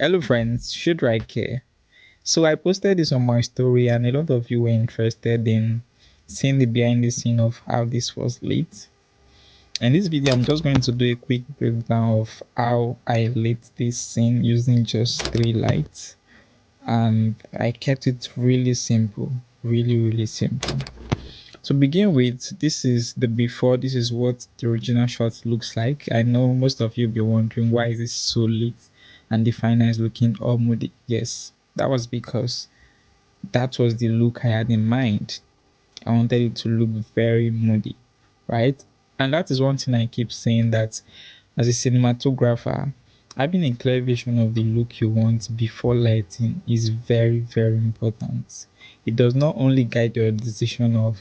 Hello friends, should right here. So I posted this on my story and a lot of you were interested in seeing the behind the scene of how this was lit. In this video, I'm just going to do a quick breakdown of how I lit this scene using just 3 lights. And I kept it really simple, really simple. To begin with, this is the before. This is what the original shot looks like. I know most of you be wondering why is this so lit and the final is looking all moody. Yes, that was because that was the look I had in mind. I wanted it to look very moody, right? And that is one thing I keep saying, that as a cinematographer, having a clear vision of the look you want before lighting is very important. It does not only guide your decision of,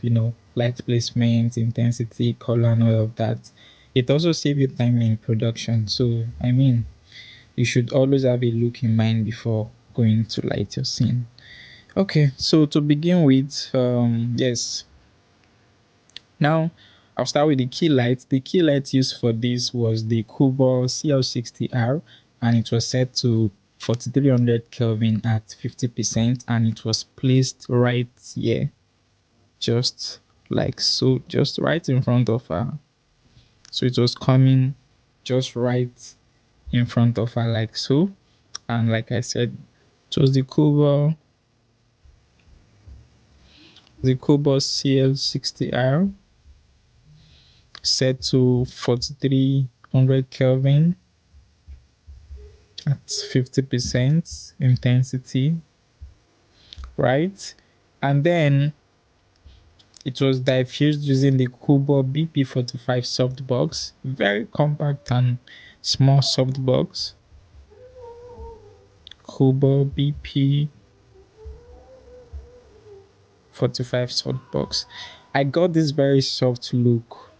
light placement, intensity, color, and all of that. It also saves you time in production. So, you should always have a look in mind before going to light your scene. Okay, so to begin with, yes. Now, I'll start with the key light. The key light used for this was the COLBOR CL60R, and it was set to 4300 Kelvin at 50%, and it was placed right here, just like so, just right in front of her. So it was coming just right in front of her like so, and like I said, it was the COLBOR CL60R, set to 4300 Kelvin at 50% intensity, right? And then it was diffused using the COLBOR BP45 softbox, very compact and small softbox. COLBOR BP45 softbox. I got this very soft look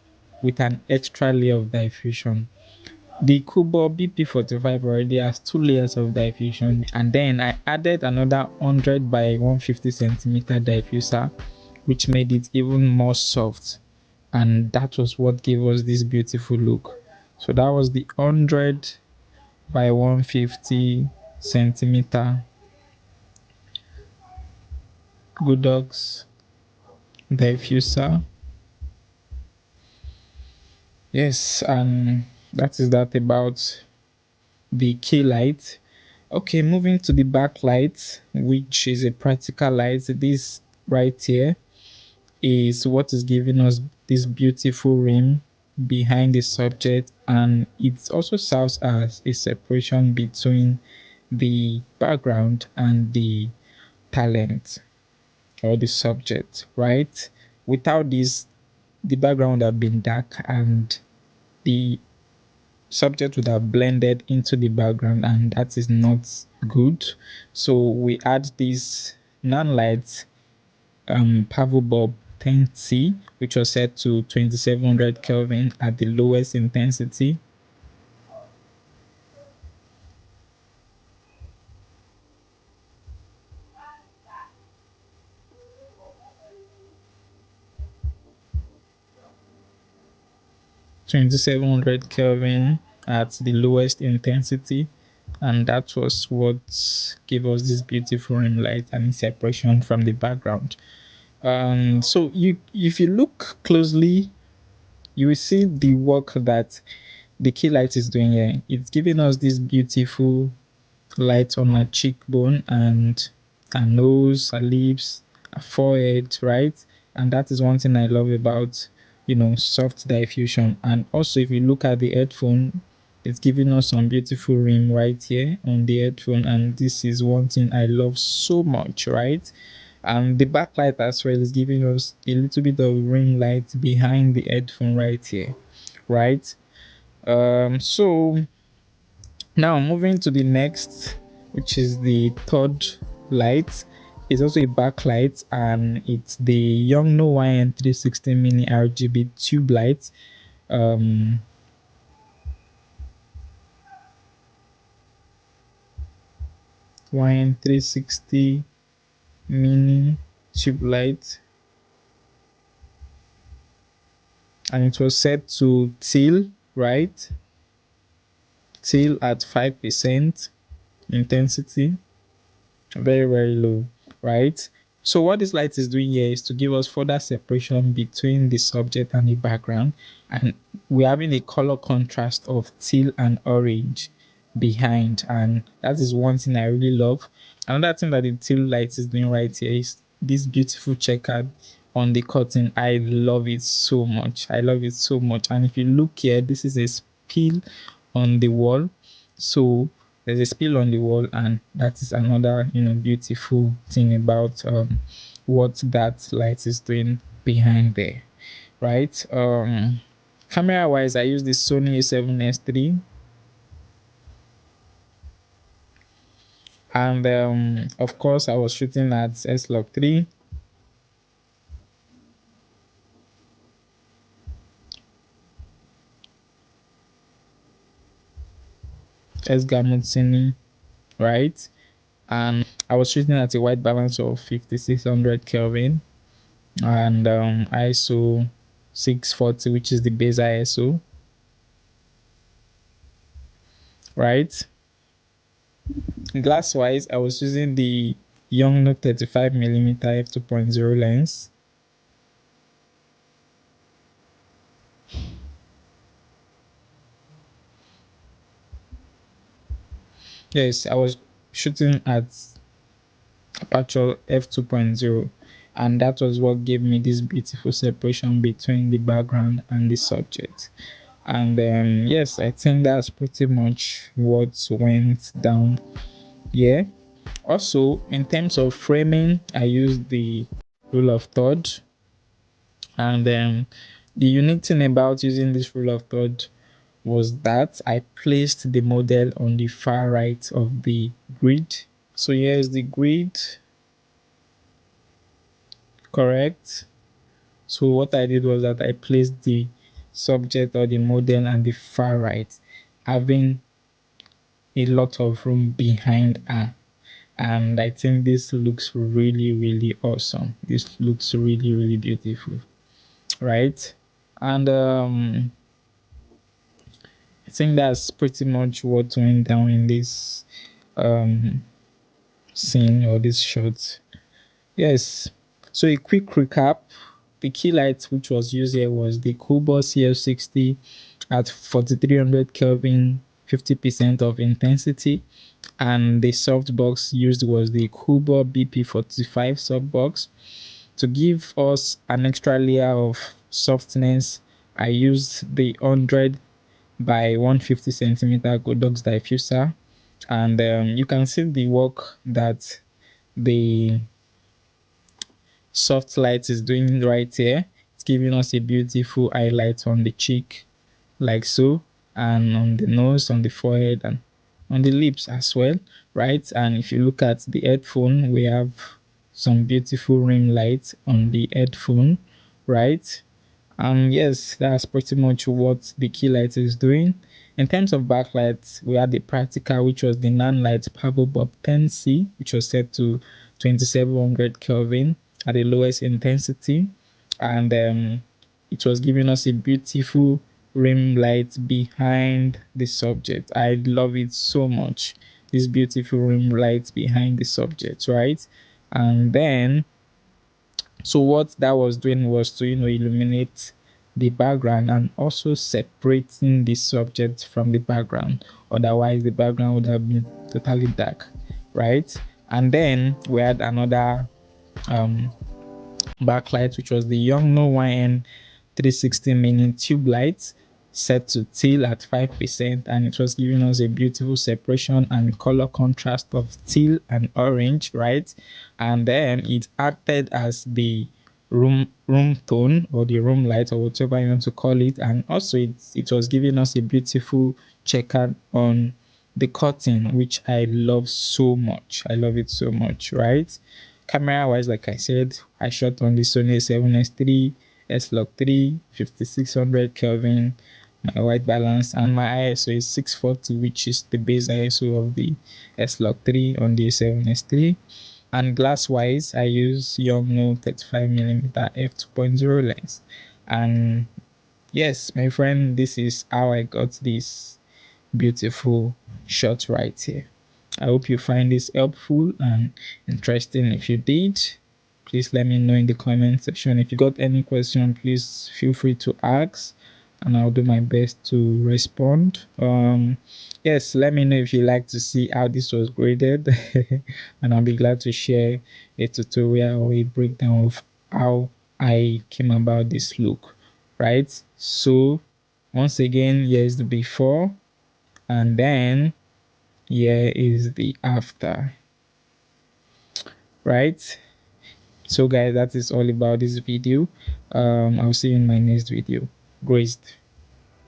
with an extra layer of diffusion. The COLBOR BP45 already has 2 layers of diffusion, and then I added another 100 by 150 centimeter diffuser, which made it even more soft, and that was what gave us this beautiful look. So that was the 100 by 150 centimeter Godox diffuser. Yes, and that is that about the key light. Okay, moving to the backlight, which is a practical light. This right here is what is giving us this beautiful rim behind the subject, and it also serves as a separation between the background and the talent or the subject, right? Without this, the background would have been dark and the subject would have blended into the background, and that is not good. So we add this non-light PAVOBULB 10C, which was set to 2700 Kelvin at the lowest intensity. Kelvin at the lowest intensity, and that was what gave us this beautiful rim light and separation from the background. So if you look closely, you will see the work that the key light is doing here. It's giving us this beautiful light on our cheekbone and our nose, our lips, our forehead, right? And that is one thing I love about, soft diffusion. And also, if you look at the headphone, it's giving us some beautiful rim right here on the headphone, and this is one thing I love so much, right? And the backlight as well is giving us a little bit of ring light behind the headphone right here, right? So now moving to the next, which is the third light. It's also a backlight, and it's the YONGNUO YN360 mini RGB tube light. YN360 mini tube light, and it was set to teal, right? Teal at 5%. intensity, very very low, right? So what this light is doing here is to give us further separation between the subject and the background, and we're having a color contrast of teal and orange behind, and that is one thing I really love. Another thing that the teal light is doing right here is this beautiful checkered on the curtain. I love it so much. I love it so much. And if you look here, this is a spill on the wall. So there's a spill on the wall, and that is another beautiful thing about what that light is doing behind there, right? Camera wise, I use the Sony A7S III, and of course I was shooting at S-Log 3. S-Gamut Cine, right? And I was shooting at a white balance of 5600 Kelvin, and ISO 640, which is the base ISO, right? Glass wise, I was using the YONGNUO 35mm f2.0 lens. Yes, I was shooting at aperture f2.0, and that was what gave me this beautiful separation between the background and the subject. And yes, I think that's pretty much what went down here. Also, in terms of framing, I used the rule of third, and the unique thing about using this rule of third was that I placed the model on the far right of the grid. So here's the grid, correct? So what I did was that I placed the subject or the model on the far right, having a lot of room behind her. And I think this looks really really awesome. This looks really really beautiful, right? And I think that's pretty much what went down in this um scene or this shot. Yes, so a quick recap: the key light which was used here was the COLBOR CL60 at 4300 Kelvin, 50% of intensity, and the softbox used was the COLBOR BP45 softbox. To give us an extra layer of softness, I used the 100 by 150 centimeter Godox diffuser, and you can see the work that the soft light is doing right here. It's giving us a beautiful highlight on the cheek, like so, and on the nose, on the forehead, and on the lips as well, right? And if you look at the headphone, we have some beautiful rim light on the headphone, right? And yes, that's pretty much what the key light is doing. In terms of backlight, we had the practical, which was the non-light PAVOBULB 10C, which was set to 2700 Kelvin at the lowest intensity, and it was giving us a beautiful rim light behind the subject. I love it so much. This beautiful rim light behind the subject, right? And then so what that was doing was to illuminate the background and also separating the subject from the background. Otherwise, the background would have been totally dark, right? And then we had another um, backlight, which was the YONGNUO YN360 mini tube light, set to teal at 5%, and it was giving us a beautiful separation and color contrast of teal and orange, right? And then it acted as the room tone or the room light or whatever you want to call it, and also it was giving us a beautiful checkered on the curtain, which I love so much. I love it so much, right? Camera wise, like I said, I shot on the Sony A7S III, S-Log 3, 5600 Kelvin, my white balance, and my ISO is 640, which is the base ISO of the S-Log 3 on the A7S III. And glass wise, I use YONGNUO 35mm f2.0 lens. And yes, my friend, this is how I got this beautiful shot right here. I hope you find this helpful and interesting. If you did, please let me know in the comment section. If you got any question, please feel free to ask and I'll do my best to respond. Yes, let me know if you like to see how this was graded and I'll be glad to share a tutorial or a breakdown of how I came about this look, right? So once again, here's the before and then here is the after, right? So guys, that is all about this video. I'll see you in my next video. Graced.